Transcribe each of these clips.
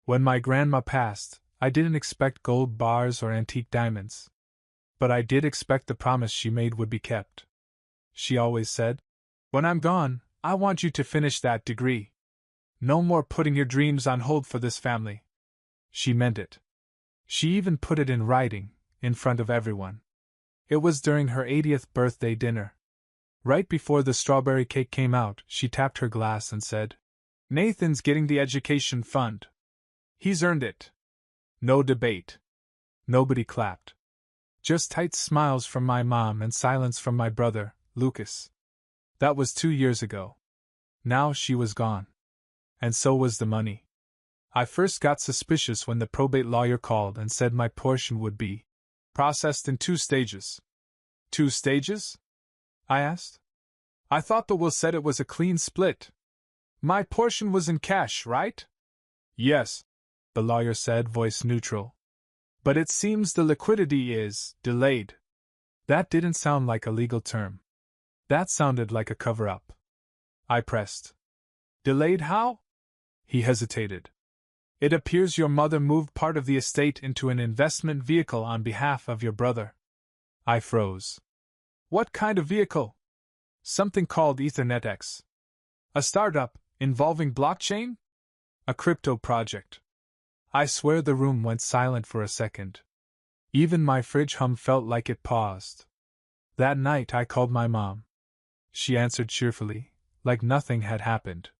When my grandma passed, I didn't expect gold bars or antique diamonds. But I did expect the promise she made would be kept. She always said, "When I'm gone, I want you to finish that degree. No more putting your dreams on hold for this family." She meant it. She even put it in writing, in front of everyone. It was during her 80th birthday dinner. Right before the strawberry cake came out, she tapped her glass and said, "Nathan's getting the education fund. He's earned it." No debate. Nobody clapped. Just tight smiles from my mom and silence from my brother, Lucas. That was 2 years ago. Now she was gone. And so was the money. I first got suspicious when the probate lawyer called and said my portion would be processed in 2 stages. 2 stages? I asked. I thought the will said it was a clean split. My portion was in cash, right? Yes, the lawyer said, voice neutral. But it seems the liquidity is delayed. That didn't sound like a legal term. That sounded like a cover-up. I pressed. Delayed how? He hesitated. It appears your mother moved part of the estate into an investment vehicle on behalf of your brother. I froze. What kind of vehicle? Something called EtherNetX. A startup, involving blockchain? A crypto project. I swear the room went silent for a second. Even my fridge hum felt like it paused. That night I called my mom. She answered cheerfully, like nothing had happened.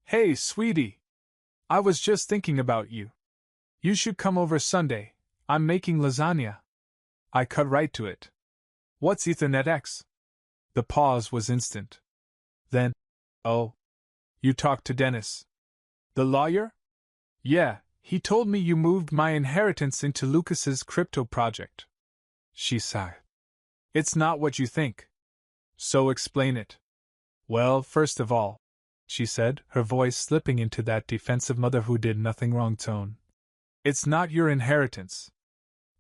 "Hey, sweetie! I was just thinking about you. You should come over Sunday. I'm making lasagna." I cut right to it. "What's EtherNetX?" The pause was instant. Then, "Oh, you talked to Dennis, the lawyer?" "Yeah, he told me you moved my inheritance into Lucas's crypto project." She sighed. "It's not what you think. So explain it." "Well, first of all," she said, her voice slipping into that defensive mother who did nothing wrong tone, "it's not your inheritance.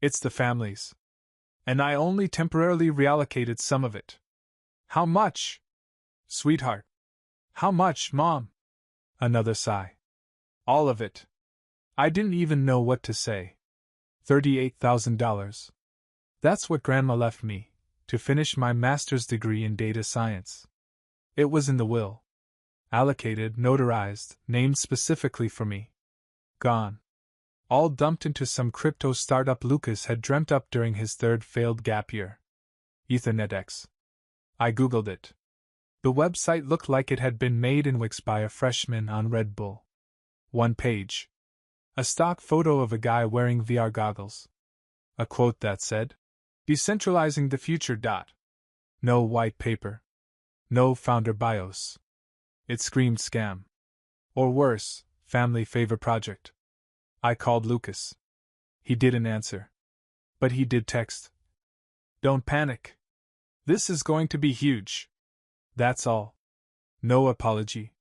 It's the family's. And I only temporarily reallocated some of it." "How much?" "Sweetheart." "How much, Mom?" Another sigh. "All of it." I didn't even know what to say. $38,000. That's what Grandma left me, to finish my master's degree in data science. It was in the will. Allocated, notarized, named specifically for me. Gone. All dumped into some crypto startup Lucas had dreamt up during his 3rd failed gap year. EtherNetX. I googled it. The website looked like it had been made in Wix by a freshman on Red Bull. 1 page. A stock photo of a guy wearing VR goggles. A quote that said, "Decentralizing the future." No white paper. No founder bios. It screamed scam. Or worse, family favor project. I called Lucas. He didn't answer. But he did text. "Don't panic. This is going to be huge." That's all. No apology.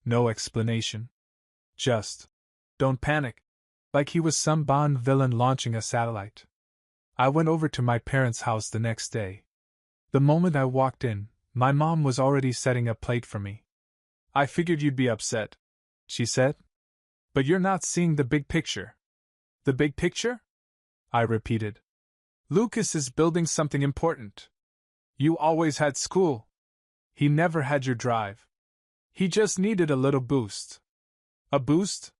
No explanation. Just, "Don't panic." Like he was some Bond villain launching a satellite. I went over to my parents' house the next day. The moment I walked in, my mom was already setting a plate for me. "I figured you'd be upset," she said. "But you're not seeing the big picture." "The big picture?" I repeated. "Lucas is building something important. You always had school. He never had your drive. He just needed a little boost." "A boost?"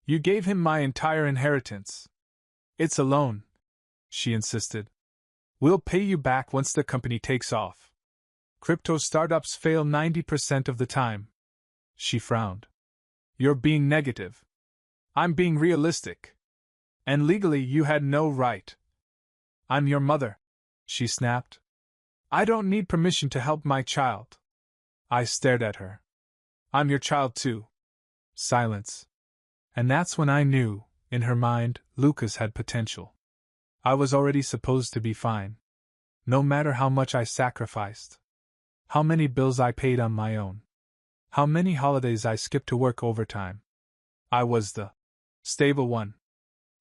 "You gave him my entire inheritance." "It's a loan," she insisted. "We'll pay you back once the company takes off. Crypto startups fail 90% of the time." She frowned. "You're being negative." "I'm being realistic. And legally you had no right." "I'm your mother," she snapped. "I don't need permission to help my child." I stared at her. "I'm your child too." Silence. And that's when I knew, in her mind, Lucas had potential. I was already supposed to be fine. No matter how much I sacrificed. How many bills I paid on my own. How many holidays I skipped to work overtime. I was the stable one.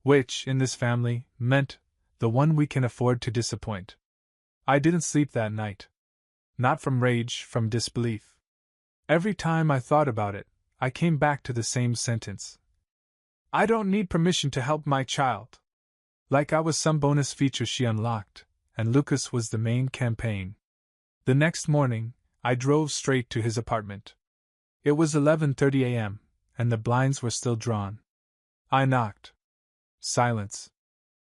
Which, in this family, meant the one we can afford to disappoint. I didn't sleep that night. Not from rage, from disbelief. Every time I thought about it, I came back to the same sentence. I don't need permission to help my child. Like I was some bonus feature she unlocked, and Lucas was the main campaign. The next morning, I drove straight to his apartment. It was 11:30 a.m., and the blinds were still drawn. I knocked. Silence.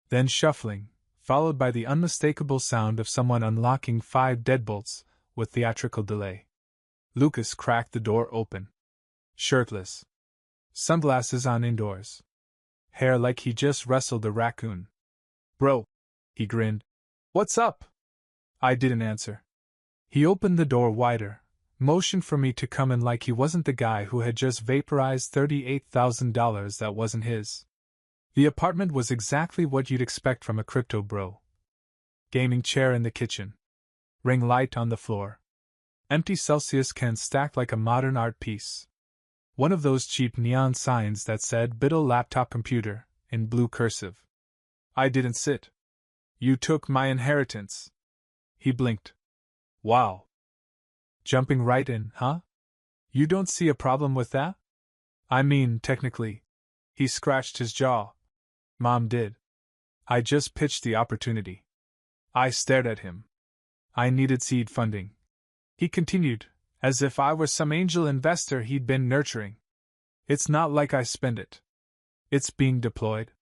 Then shuffling, followed by the unmistakable sound of someone unlocking 5 deadbolts with theatrical delay. Lucas cracked the door open. Shirtless. Sunglasses on indoors. Hair like he just wrestled a raccoon. Bro, he grinned. What's up? I didn't answer. He opened the door wider, motioned for me to come in like he wasn't the guy who had just vaporized $38,000 that wasn't his. The apartment was exactly what you'd expect from a crypto bro. Gaming chair in the kitchen. Ring light on the floor. Empty Celsius cans stacked like a modern art piece. One of those cheap neon signs that said Biddle Laptop Computer, in blue cursive. I didn't sit. You took my inheritance. He blinked. Wow. Jumping right in, huh? You don't see a problem with that? I mean, technically. He scratched his jaw. Mom did. I just pitched the opportunity. I stared at him. I needed seed funding. He continued, as if I were some angel investor he'd been nurturing. It's not like I spend it. It's being deployed.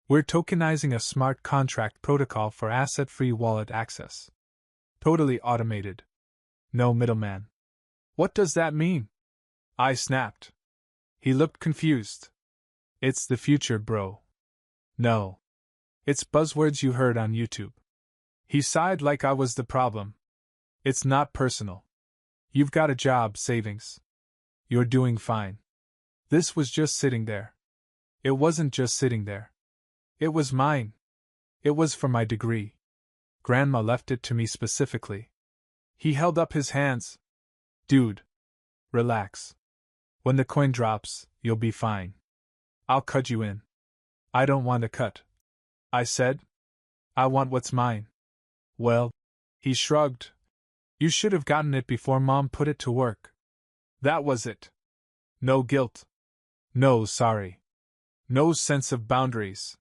We're tokenizing a smart contract protocol for asset-free wallet access. Totally automated. No middleman. What does that mean? I snapped. He looked confused. It's the future, bro. No. It's buzzwords you heard on YouTube. He sighed like I was the problem. It's not personal. You've got a job, savings. You're doing fine. This was just sitting there. It wasn't just sitting there. It was mine. It was for my degree. Grandma left it to me specifically. He held up his hands. Dude. Relax. When the coin drops, you'll be fine. I'll cut you in. I don't want a cut. I said. I want what's mine. Well, he shrugged. You should have gotten it before Mom put it to work. That was it. No guilt. No sorry. No sense of boundaries.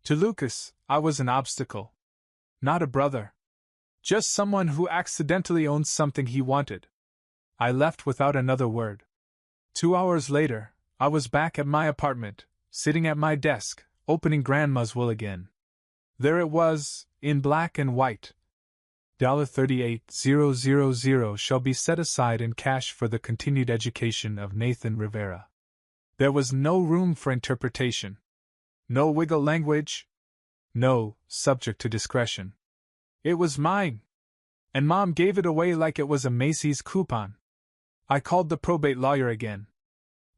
To Lucas, I was an obstacle. Not a brother. Just someone who accidentally owned something he wanted. I left without another word. 2 hours later, I was back at my apartment, sitting at my desk, opening Grandma's will again. There it was, in black and white. $38,000 shall be set aside in cash for the continued education of Nathan Rivera. There was no room for interpretation. No wiggle language. No, subject to discretion. It was mine. And Mom gave it away like it was a Macy's coupon. I called the probate lawyer again.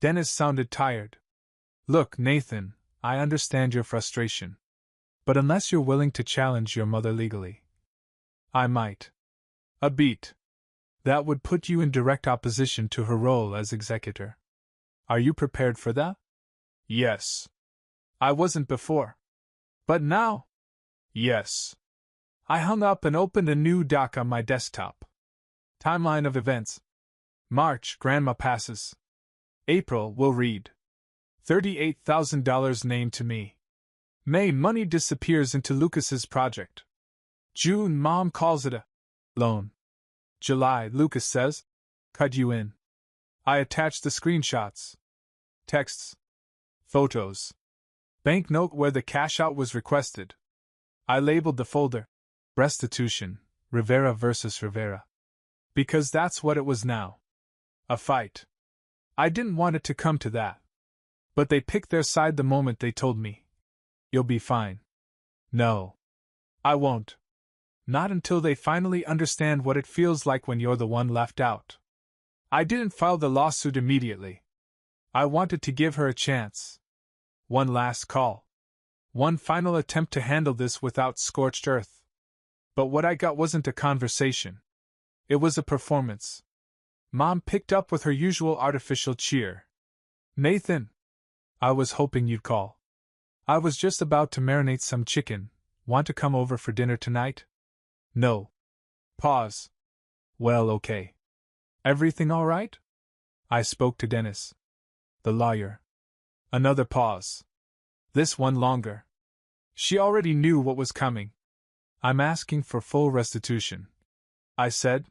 Dennis sounded tired. Look, Nathan, I understand your frustration. But unless you're willing to challenge your mother legally, I might. A beat. That would put you in direct opposition to her role as executor. Are you prepared for that? Yes. I wasn't before. But now? Yes. I hung up and opened a new doc on my desktop. Timeline of events. March, Grandma passes. April, we'll read. $38,000 named to me. May, money disappears into Lucas's project. June, Mom calls it a loan. July, Lucas says, cut you in. I attached the screenshots. Texts. Photos. Banknote where the cash out was requested. I labeled the folder, Restitution, Rivera versus Rivera. Because that's what it was now. A fight. I didn't want it to come to that. But they picked their side the moment they told me. You'll be fine. No. I won't. Not until they finally understand what it feels like when you're the one left out. I didn't file the lawsuit immediately. I wanted to give her a chance. One last call. One final attempt to handle this without scorched earth. But what I got wasn't a conversation. It was a performance. Mom picked up with her usual artificial cheer. Nathan! I was hoping you'd call. I was just about to marinate some chicken. Want to come over for dinner tonight? No. Pause. Well, okay. Everything all right? I spoke to Dennis. The lawyer. Another pause. This one longer. She already knew what was coming. I'm asking for full restitution, I said.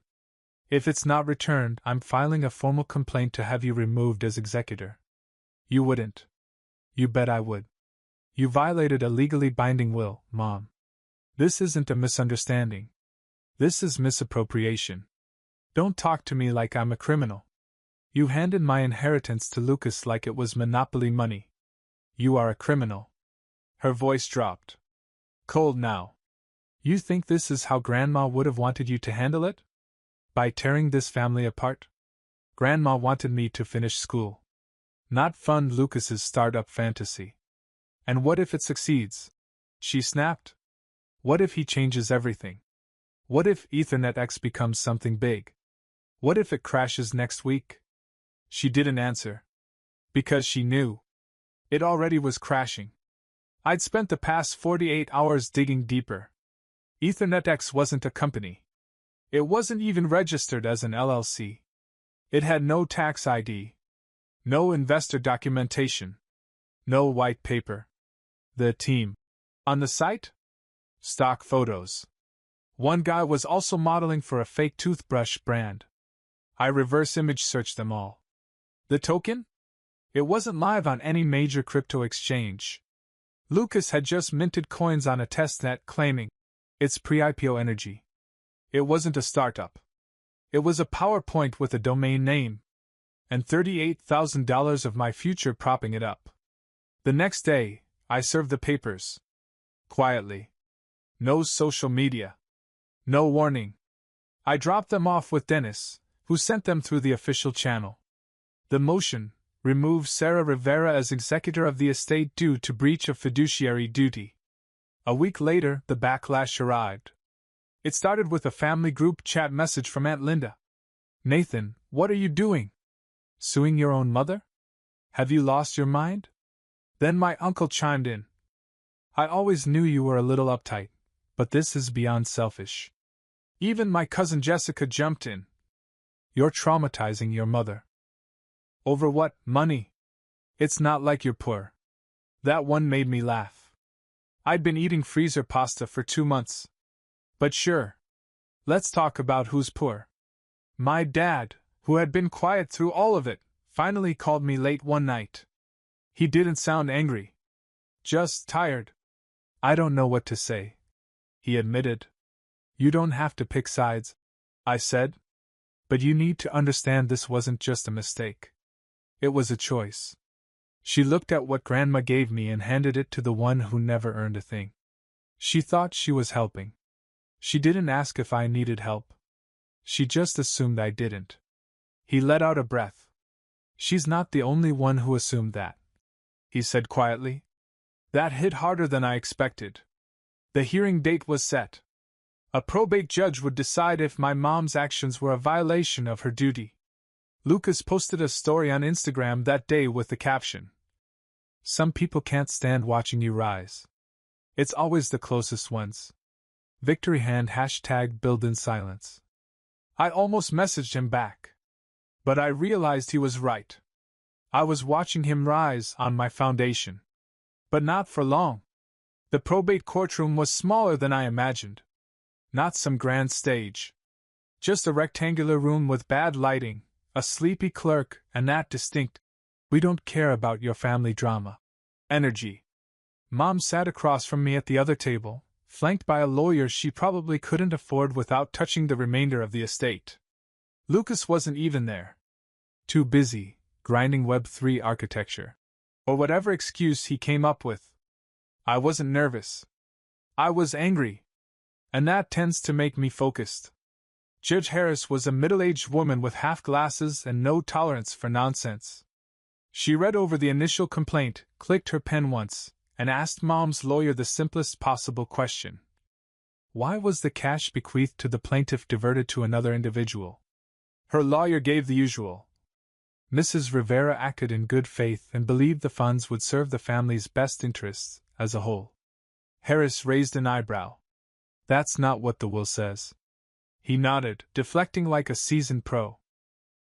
If it's not returned, I'm filing a formal complaint to have you removed as executor. You wouldn't. You bet I would. You violated a legally binding will, Mom. This isn't a misunderstanding. This is misappropriation. Don't talk to me like I'm a criminal. You handed my inheritance to Lucas like it was monopoly money. You are a criminal. Her voice dropped. Cold now. You think this is how Grandma would have wanted you to handle it? By tearing this family apart? Grandma wanted me to finish school, not fund Lucas's startup fantasy. And what if it succeeds? She snapped. What if he changes everything? What if Ethernet X becomes something big? What if it crashes next week? She didn't answer. Because she knew. It already was crashing. I'd spent the past 48 hours digging deeper. Ethernet X wasn't a company. It wasn't even registered as an LLC. It had no tax ID. No investor documentation. No white paper. The team. On the site? Stock photos. One guy was also modeling for a fake toothbrush brand. I reverse image searched them all. The token? It wasn't live on any major crypto exchange. Lucas had just minted coins on a testnet claiming it's pre-IPO energy. It wasn't a startup. It was a PowerPoint with a domain name, and $38,000 of my future propping it up. The next day, I served the papers. Quietly. No social media. No warning. I dropped them off with Dennis, who sent them through the official channel. The motion: remove Sarah Rivera as executor of the estate due to breach of fiduciary duty. A week later, the backlash arrived. It started with a family group chat message from Aunt Linda. Nathan, what are you doing? Suing your own mother? Have you lost your mind? Then my uncle chimed in. I always knew you were a little uptight, but this is beyond selfish. Even my cousin Jessica jumped in. You're traumatizing your mother. Over what? Money? It's not like you're poor. That one made me laugh. I'd been eating freezer pasta for 2 months. But sure. Let's talk about who's poor. My dad, who had been quiet through all of it, finally called me late one night. He didn't sound angry. Just tired. I don't know what to say, he admitted. You don't have to pick sides, I said. But you need to understand this wasn't just a mistake. It was a choice. She looked at what Grandma gave me and handed it to the one who never earned a thing. She thought she was helping. She didn't ask if I needed help. She just assumed I didn't. He let out a breath. She's not the only one who assumed that, he said quietly. That hit harder than I expected. The hearing date was set. A probate judge would decide if my mom's actions were a violation of her duty. Lucas posted a story on Instagram that day with the caption, "Some people can't stand watching you rise. It's always the closest ones. Victory hand #build in silence." I almost messaged him back. But I realized he was right. I was watching him rise on my foundation. But not for long. The probate courtroom was smaller than I imagined. Not some grand stage. Just a rectangular room with bad lighting, a sleepy clerk, and that distinct, "We don't care about your family drama" energy. Mom sat across from me at the other table, flanked by a lawyer she probably couldn't afford without touching the remainder of the estate. Lucas wasn't even there. Too busy, grinding Web3 architecture. Or whatever excuse he came up with. I wasn't nervous. I was angry. And that tends to make me focused. Judge Harris was a middle-aged woman with half glasses and no tolerance for nonsense. She read over the initial complaint, clicked her pen once, and asked Mom's lawyer the simplest possible question. Why was the cash bequeathed to the plaintiff diverted to another individual? Her lawyer gave the usual. Mrs. Rivera acted in good faith and believed the funds would serve the family's best interests as a whole. Harris raised an eyebrow. That's not what the will says. He nodded, deflecting like a seasoned pro.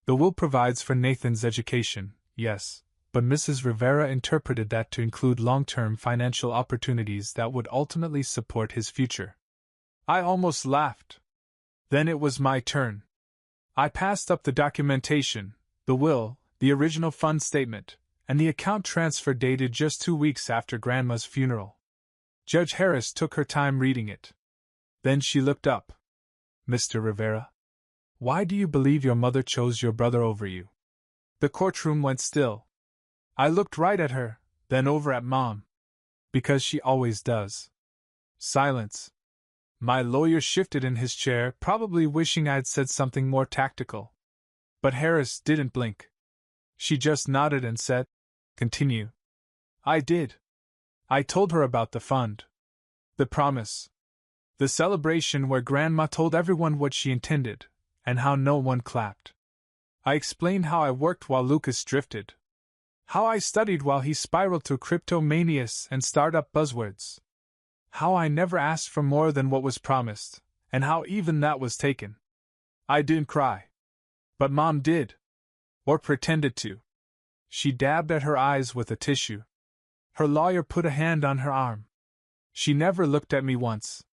The will provides for Nathan's education, yes, but Mrs. Rivera interpreted that to include long-term financial opportunities that would ultimately support his future. I almost laughed. Then it was my turn. I passed up the documentation, the will, the original fund statement, and the account transfer dated just 2 weeks after Grandma's funeral. Judge Harris took her time reading it. Then she looked up. Mr. Rivera, why do you believe your mother chose your brother over you? The courtroom went still. I looked right at her, then over at Mom. Because she always does. Silence. My lawyer shifted in his chair, probably wishing I'd said something more tactical. But Harris didn't blink. She just nodded and said, "Continue." I did. I told her about the fund. The promise. The celebration where Grandma told everyone what she intended, and how no one clapped. I explained how I worked while Lucas drifted. How I studied while he spiraled to cryptomanias and startup buzzwords. How I never asked for more than what was promised, and how even that was taken. I didn't cry. But Mom did. Or pretended to. She dabbed at her eyes with a tissue. Her lawyer put a hand on her arm. She never looked at me once.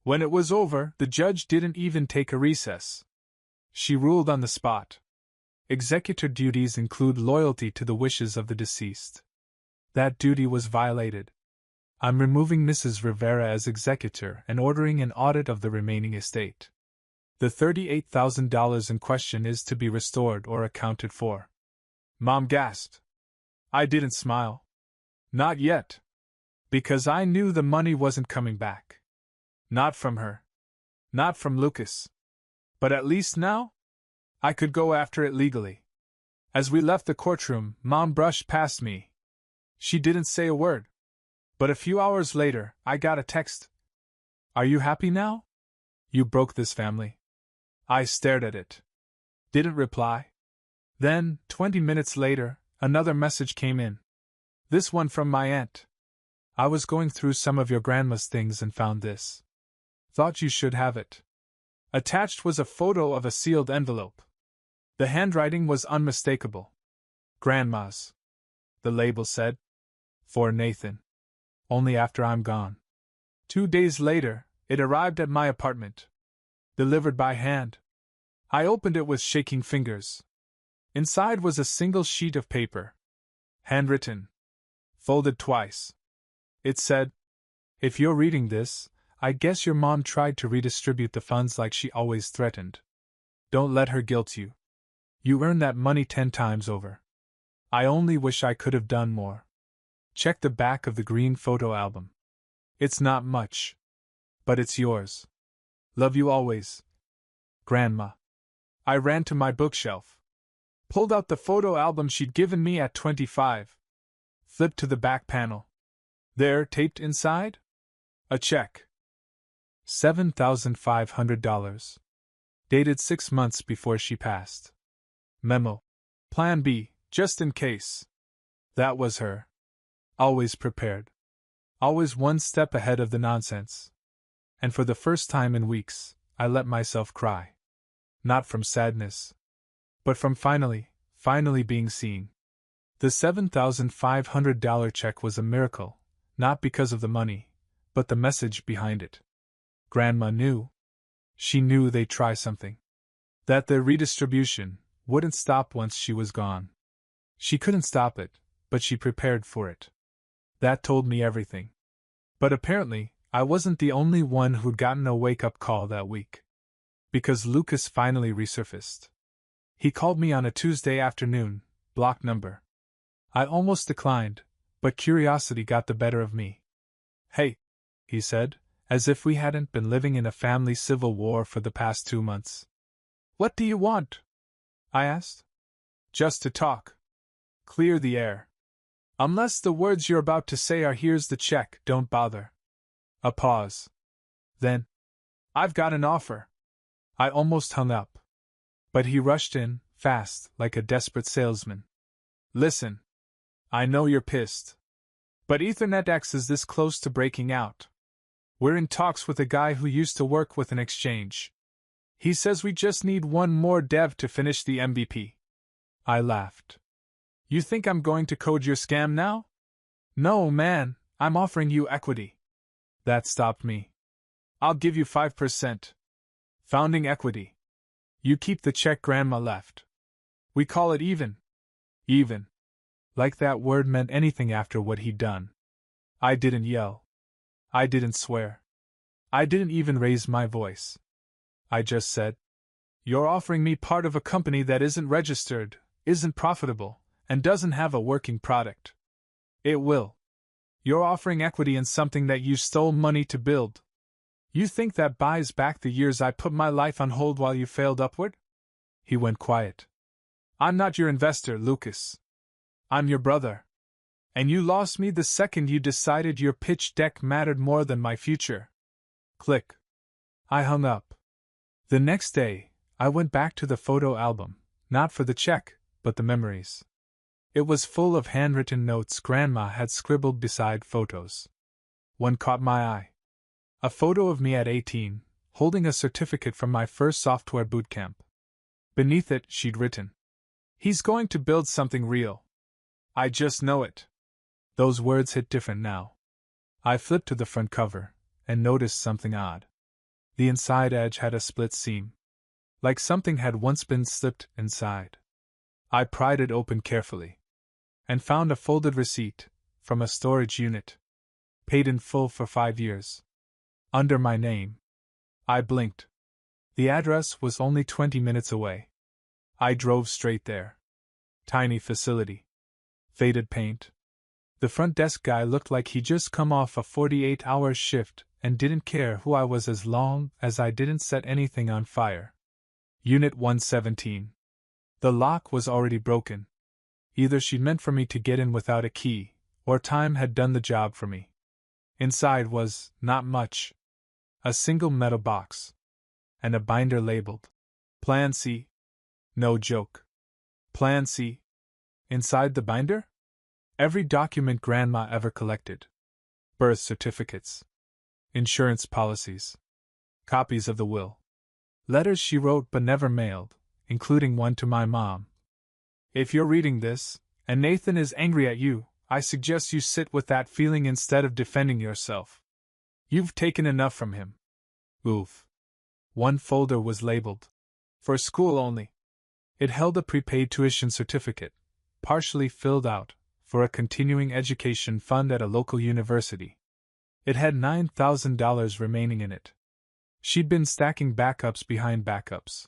When it was over, the judge didn't even take a recess. She ruled on the spot. Executor duties include loyalty to the wishes of the deceased. That duty was violated. I'm removing Mrs. Rivera as executor and ordering an audit of the remaining estate. The $38,000 in question is to be restored or accounted for. Mom gasped. I didn't smile. Not yet. Because I knew the money wasn't coming back. Not from her. Not from Lucas. But at least now? I could go after it legally. As we left the courtroom, Mom brushed past me. She didn't say a word. But a few hours later, I got a text. Are you happy now? You broke this family. I stared at it. Didn't reply. Then, 20 minutes later, another message came in. This one from my aunt. I was going through some of your grandma's things and found this. Thought you should have it. Attached was a photo of a sealed envelope. The handwriting was unmistakable. Grandma's. The label said. For Nathan. Only after I'm gone. 2 days later, it arrived at my apartment. Delivered by hand. I opened it with shaking fingers. Inside was a single sheet of paper. Handwritten. Folded twice. It said, If you're reading this, I guess your mom tried to redistribute the funds like she always threatened. Don't let her guilt you. You earned that money 10 times over. I only wish I could have done more. Check the back of the green photo album. It's not much. But it's yours. Love you always. Grandma. I ran to my bookshelf. Pulled out the photo album she'd given me at 25. Flipped to the back panel. There, taped inside? A check. $7,500. Dated 6 months before she passed. Memo. Plan B, just in case. That was her. Always prepared. Always one step ahead of the nonsense. And for the first time in weeks, I let myself cry. Not from sadness. But from finally being seen. The $7,500 check was a miracle, not because of the money, but the message behind it. Grandma knew. She knew they'd try something. That the redistribution wouldn't stop once she was gone. She couldn't stop it, but she prepared for it. That told me everything. But apparently, I wasn't the only one who'd gotten a wake-up call that week. Because Lucas finally resurfaced. He called me on a Tuesday afternoon, block number. I almost declined, but curiosity got the better of me. Hey, he said, as if we hadn't been living in a family civil war for the past 2 months. What do you want? I asked. Just to talk. Clear the air. Unless the words you're about to say are here's the check, don't bother. A pause. Then, I've got an offer. I almost hung up. But he rushed in, fast, like a desperate salesman. Listen. I know you're pissed. But Ethernet X is this close to breaking out. We're in talks with a guy who used to work with an exchange. He says we just need one more dev to finish the MVP. I laughed. You think I'm going to code your scam now? No, man, I'm offering you equity. That stopped me. I'll give you 5%. Founding equity. You keep the check Grandma left. We call it even. Even. Like that word meant anything after what he'd done. I didn't yell. I didn't swear. I didn't even raise my voice. I just said, "You're offering me part of a company that isn't registered, isn't profitable, and doesn't have a working product. It will. You're offering equity in something that you stole money to build. You think that buys back the years I put my life on hold while you failed upward?" He went quiet. "I'm not your investor, Lucas. I'm your brother. And you lost me the second you decided your pitch deck mattered more than my future." Click. I hung up. The next day, I went back to the photo album, not for the check, but the memories. It was full of handwritten notes Grandma had scribbled beside photos. One caught my eye. A photo of me at 18, holding a certificate from my first software bootcamp. Beneath it, she'd written, "He's going to build something real. I just know it." Those words hit different now. I flipped to the front cover, and noticed something odd. The inside edge had a split seam. Like something had once been slipped inside. I pried it open carefully. And found a folded receipt, from a storage unit. Paid in full for 5 years. Under my name. I blinked. The address was only 20 minutes away. I drove straight there. Tiny facility. Faded paint. The front desk guy looked like he'd just come off a 48-hour shift and didn't care who I was as long as I didn't set anything on fire. Unit 117. The lock was already broken. Either she'd meant for me to get in without a key, or time had done the job for me. Inside was not much. A single metal box. And a binder labeled Plan C. No joke. Plan C. Inside the binder? Every document Grandma ever collected. Birth certificates. Insurance policies. Copies of the will. Letters she wrote but never mailed, including one to my mom. If you're reading this, and Nathan is angry at you, I suggest you sit with that feeling instead of defending yourself. You've taken enough from him. Oof. One folder was labeled For School Only. It held a prepaid tuition certificate, partially filled out, for a continuing education fund at a local university. It had $9,000 remaining in it. She'd been stacking backups behind backups.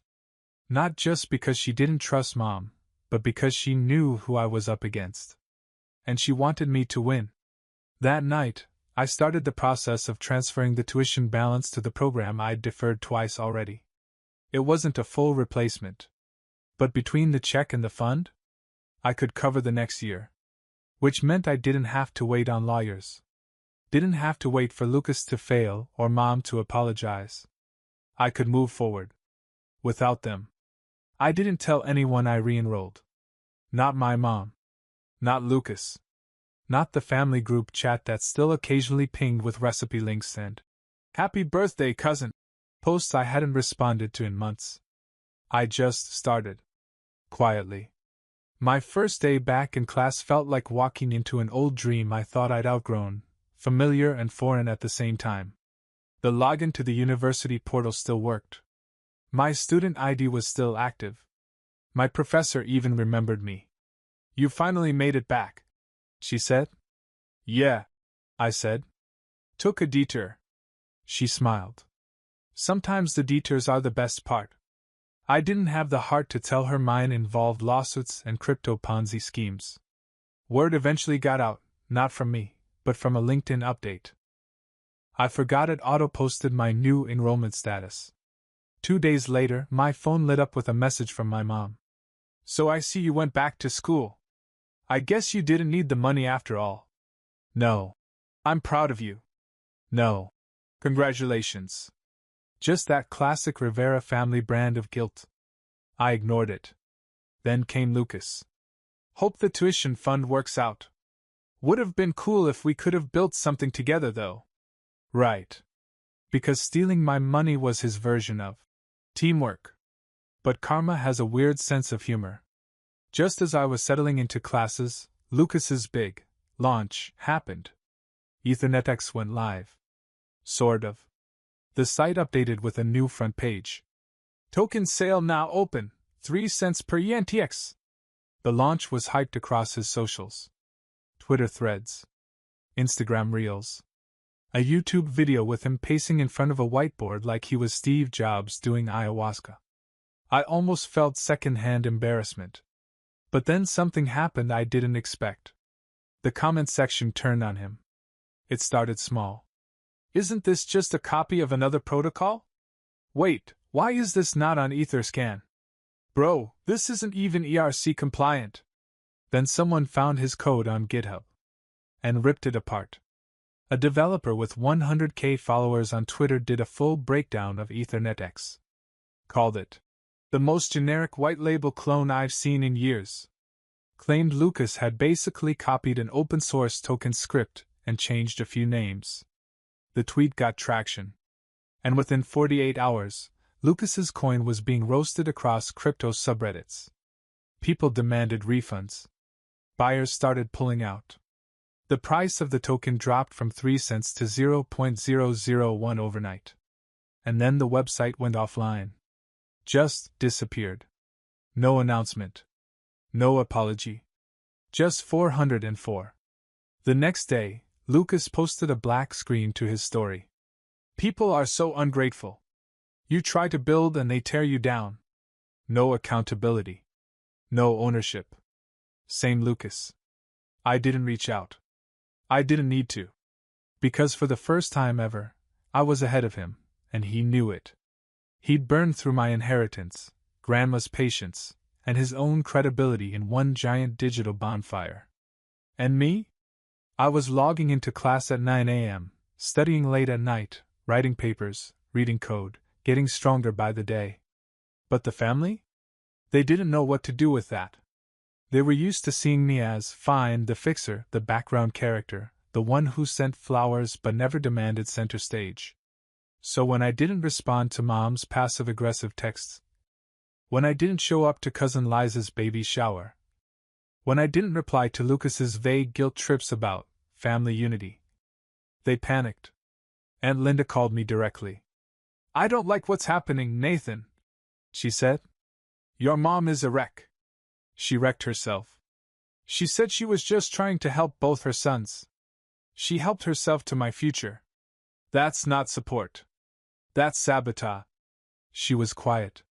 Not just because she didn't trust Mom, but because she knew who I was up against. And she wanted me to win. That night, I started the process of transferring the tuition balance to the program I'd deferred twice already. It wasn't a full replacement. But between the check and the fund, I could cover the next year. Which meant I didn't have to wait on lawyers. Didn't have to wait for Lucas to fail or Mom to apologize. I could move forward. Without them. I didn't tell anyone I re-enrolled. Not my mom. Not Lucas. Not the family group chat that still occasionally pinged with recipe links and "Happy birthday, cousin" posts I hadn't responded to in months. I just started. Quietly. My first day back in class felt like walking into an old dream I thought I'd outgrown, familiar and foreign at the same time. The login to the university portal still worked. My student ID was still active. My professor even remembered me. "You finally made it back," she said. "Yeah," I said. "Took a detour." She smiled. Sometimes the detours are the best part. I didn't have the heart to tell her mine involved lawsuits and crypto Ponzi schemes. Word eventually got out, not from me, but from a LinkedIn update. I forgot it auto-posted my new enrollment status. 2 days later, my phone lit up with a message from my mom. "So I see you went back to school. I guess you didn't need the money after all." "No. I'm proud of you." "No. Congratulations." Just that classic Rivera family brand of guilt. I ignored it. Then came Lucas. "Hope the tuition fund works out. Would have been cool if we could have built something together, though." Right. Because stealing my money was his version of teamwork. But karma has a weird sense of humor. Just as I was settling into classes, Lucas's big launch happened. EthernetX went live. Sort of. The site updated with a new front page. Token sale now open, 3 cents per ENTX. The launch was hyped across his socials. Twitter threads. Instagram reels. A YouTube video with him pacing in front of a whiteboard like he was Steve Jobs doing ayahuasca. I almost felt second-hand embarrassment. But then something happened I didn't expect. The comment section turned on him. It started small. Isn't this just a copy of another protocol? Wait, why is this not on Etherscan? Bro, this isn't even ERC compliant. Then someone found his code on GitHub and ripped it apart. A developer with 100K followers on Twitter did a full breakdown of EthernetX. Called it the most generic white label clone I've seen in years. Claimed Lucas had basically copied an open source token script and changed a few names. The tweet got traction. And within 48 hours, Lucas's coin was being roasted across crypto subreddits. People demanded refunds. Buyers started pulling out. The price of the token dropped from 3 cents to 0.001 overnight. And then the website went offline. Just disappeared. No announcement. No apology. Just 404. The next day, Lucas posted a black screen to his story. People are so ungrateful. You try to build and they tear you down. No accountability. No ownership. Same Lucas. I didn't reach out. I didn't need to. Because for the first time ever, I was ahead of him, and he knew it. He'd burned through my inheritance, Grandma's patience, and his own credibility in one giant digital bonfire. And me? I was logging into class at 9 a.m., studying late at night, writing papers, reading code, getting stronger by the day. But the family? They didn't know what to do with that. They were used to seeing me as fine, the fixer, the background character, the one who sent flowers but never demanded center stage. So when I didn't respond to Mom's passive-aggressive texts, when I didn't show up to Cousin Liza's baby shower, when I didn't reply to Lucas's vague guilt trips about family unity, they panicked. Aunt Linda called me directly. "I don't like what's happening, Nathan," she said. "Your mom is a wreck. She wrecked herself. She said she was just trying to help both her sons. She helped herself to my future. That's not support. That's sabotage." She was quiet.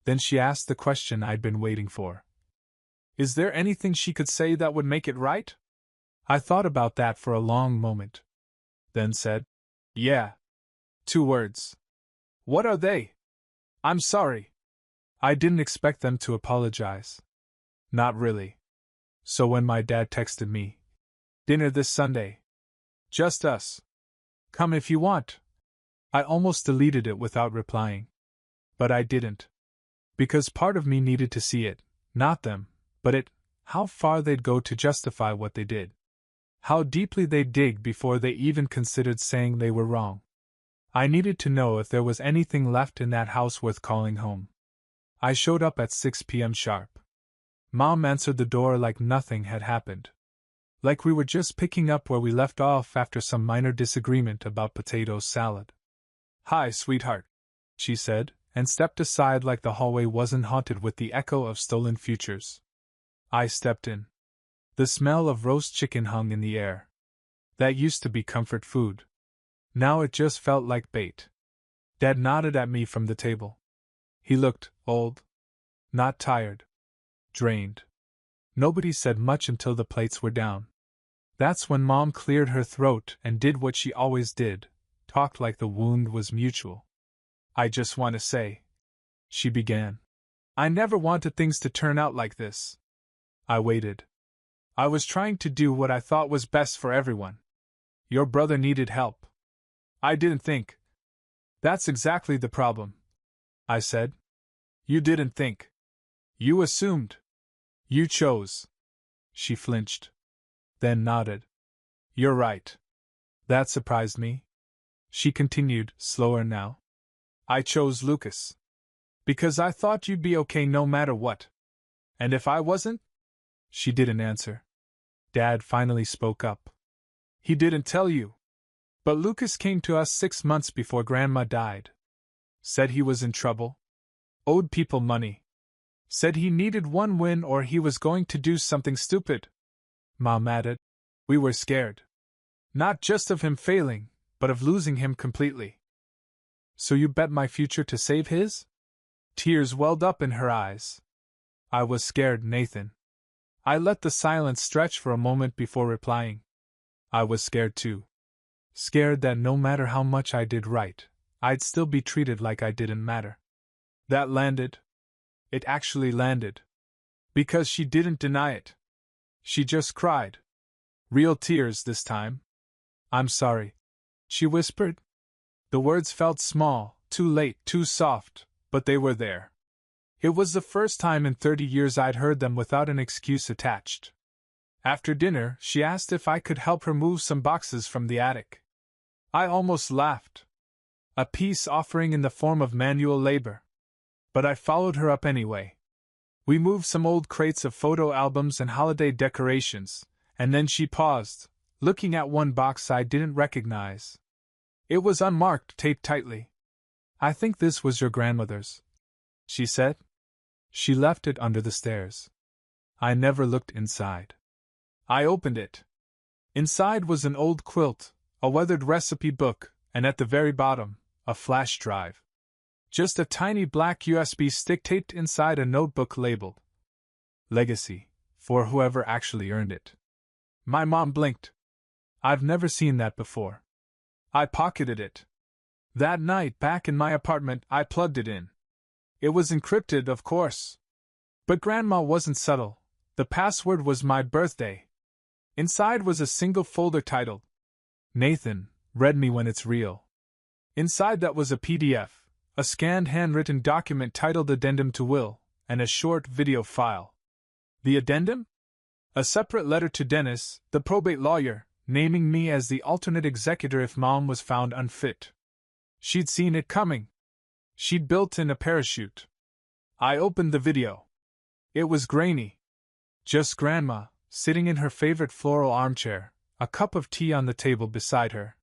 Then she asked the question I'd been waiting for. Is there anything she could say that would make it right? I thought about that for a long moment. Then said, "Yeah. 2 words. What are they?" "I'm sorry." I didn't expect them to apologize. Not really. So when my dad texted me, "Dinner this Sunday. Just us. Come if you want," I almost deleted it without replying. But I didn't. Because part of me needed to see it, not them, but it, how far they'd go to justify what they did. How deeply they'd dig before they even considered saying they were wrong. I needed to know if there was anything left in that house worth calling home. I showed up at 6 p.m. sharp. Mom answered the door like nothing had happened. Like we were just picking up where we left off after some minor disagreement about potato salad. "Hi, sweetheart," she said, and stepped aside like the hallway wasn't haunted with the echo of stolen futures. I stepped in. The smell of roast chicken hung in the air. That used to be comfort food. Now it just felt like bait. Dad nodded at me from the table. He looked old. Not tired. Drained. Nobody said much until the plates were down. That's when Mom cleared her throat and did what she always did, talked like the wound was mutual. "I just want to say," she began, "I never wanted things to turn out like this." I waited. I was trying to do what I thought was best for everyone. Your brother needed help. I didn't think. That's exactly the problem, I said. You didn't think. You assumed. You chose. She flinched. Then nodded. You're right. That surprised me. She continued, slower now. I chose Lucas. Because I thought you'd be okay no matter what. And if I wasn't? She didn't answer. Dad finally spoke up. He didn't tell you. But Lucas came to us 6 months before Grandma died. Said he was in trouble. Owed people money. Said he needed one win or he was going to do something stupid. Mom added. We were scared. Not just of him failing, but of losing him completely. So you bet my future to save his? Tears welled up in her eyes. I was scared, Nathan. I let the silence stretch for a moment before replying. I was scared too. Scared that no matter how much I did right, I'd still be treated like I didn't matter. That landed. It actually landed. Because she didn't deny it. She just cried. Real tears this time. I'm sorry, she whispered. The words felt small, too late, too soft, but they were there. It was the first time in 30 years I'd heard them without an excuse attached. After dinner, she asked if I could help her move some boxes from the attic. I almost laughed. A peace offering in the form of manual labor. But I followed her up anyway. We moved some old crates of photo albums and holiday decorations, and then she paused, looking at one box I didn't recognize. It was unmarked, taped tightly. I think this was your grandmother's, she said. She left it under the stairs. I never looked inside. I opened it. Inside was an old quilt, a weathered recipe book, and at the very bottom, a flash drive. Just a tiny black USB stick taped inside a notebook labeled Legacy, for whoever actually earned it. My mom blinked. I've never seen that before. I pocketed it. That night, back in my apartment, I plugged it in. It was encrypted, of course. But Grandma wasn't subtle. The password was my birthday. Inside was a single folder titled, Nathan, read me when it's real. Inside that was a PDF, a scanned handwritten document titled Addendum to Will, and a short video file. The addendum? A separate letter to Dennis, the probate lawyer, naming me as the alternate executor if Mom was found unfit. She'd seen it coming. She'd built in a parachute. I opened the video. It was grainy. Just Grandma, sitting in her favorite floral armchair, a cup of tea on the table beside her.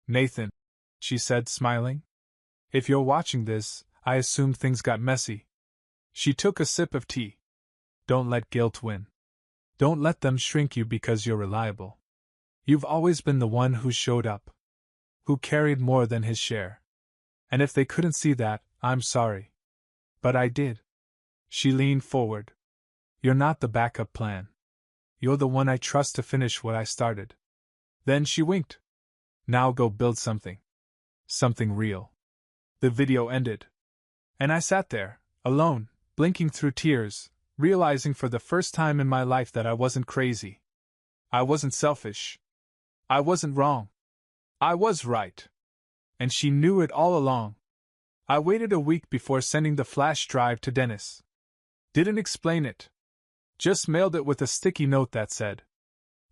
Nathan, she said, smiling. If you're watching this, I assumed things got messy. She took a sip of tea. Don't let guilt win. Don't let them shrink you because you're reliable. You've always been the one who showed up. Who carried more than his share. And if they couldn't see that, I'm sorry. But I did. She leaned forward. You're not the backup plan. You're the one I trust to finish what I started. Then she winked. Now go build something. Something real. The video ended. And I sat there, alone, blinking through tears, realizing for the first time in my life that I wasn't crazy. I wasn't selfish. I wasn't wrong. I was right. And she knew it all along. I waited a week before sending the flash drive to Dennis. Didn't explain it. Just mailed it with a sticky note that said,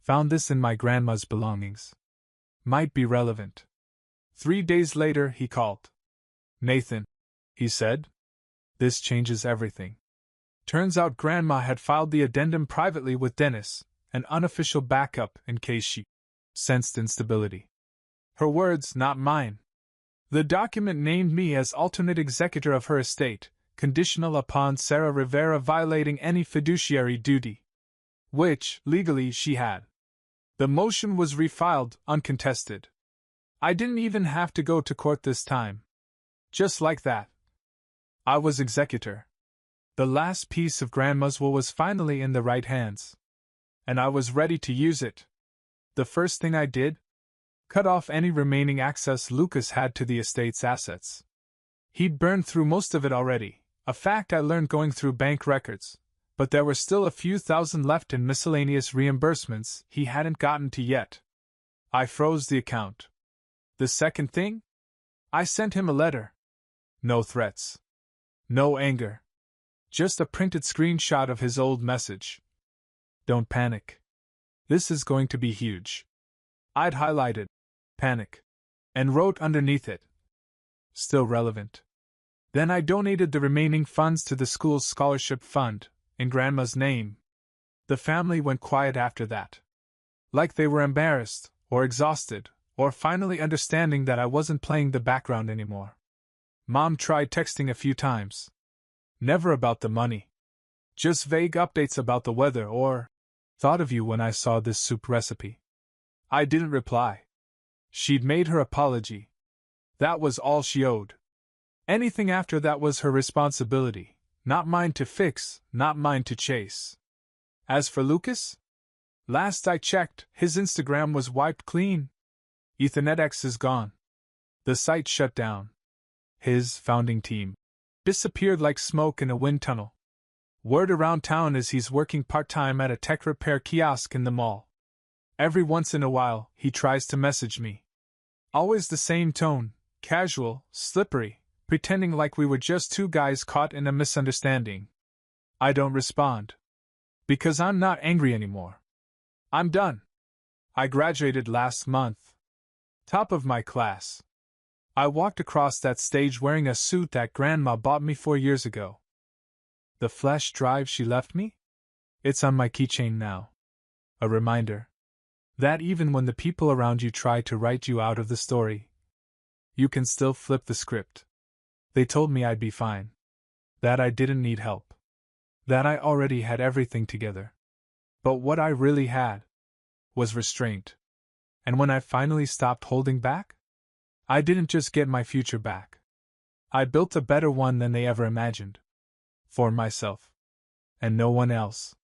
Found this in my grandma's belongings. Might be relevant. 3 days later, he called. Nathan, he said. This changes everything. Turns out Grandma had filed the addendum privately with Dennis, an unofficial backup in case she sensed instability. Her words, not mine. The document named me as alternate executor of her estate, conditional upon Sarah Rivera violating any fiduciary duty. Which, legally, she had. The motion was refiled, uncontested. I didn't even have to go to court this time. Just like that. I was executor. The last piece of Grandma's will was finally in the right hands. And I was ready to use it. The first thing I did? Cut off any remaining access Lucas had to the estate's assets. He'd burned through most of it already, a fact I learned going through bank records, but there were still a few thousand left in miscellaneous reimbursements he hadn't gotten to yet. I froze the account. The second thing? I sent him a letter. No threats. No anger. Just a printed screenshot of his old message. Don't panic. This is going to be huge. I'd highlighted panic and wrote underneath it. Still relevant. Then I donated the remaining funds to the school's scholarship fund, in Grandma's name. The family went quiet after that. Like they were embarrassed, or exhausted, or finally understanding that I wasn't playing the background anymore. Mom tried texting a few times. Never about the money. Just vague updates about the weather or, thought of you when I saw this soup recipe. I didn't reply. She'd made her apology. That was all she owed. Anything after that was her responsibility, not mine to fix, not mine to chase. As for Lucas? Last I checked, his Instagram was wiped clean. EthernetX is gone. The site shut down. His founding team disappeared like smoke in a wind tunnel. Word around town is he's working part-time at a tech repair kiosk in the mall. Every once in a while, he tries to message me. Always the same tone, casual, slippery, pretending like we were just two guys caught in a misunderstanding. I don't respond. Because I'm not angry anymore. I'm done. I graduated last month. Top of my class. I walked across that stage wearing a suit that Grandma bought me 4 years ago. The flash drive she left me? It's on my keychain now. A reminder that even when the people around you try to write you out of the story, you can still flip the script. They told me I'd be fine. That I didn't need help. That I already had everything together. But what I really had was restraint. And when I finally stopped holding back, I didn't just get my future back. I built a better one than they ever imagined. For myself. And no one else.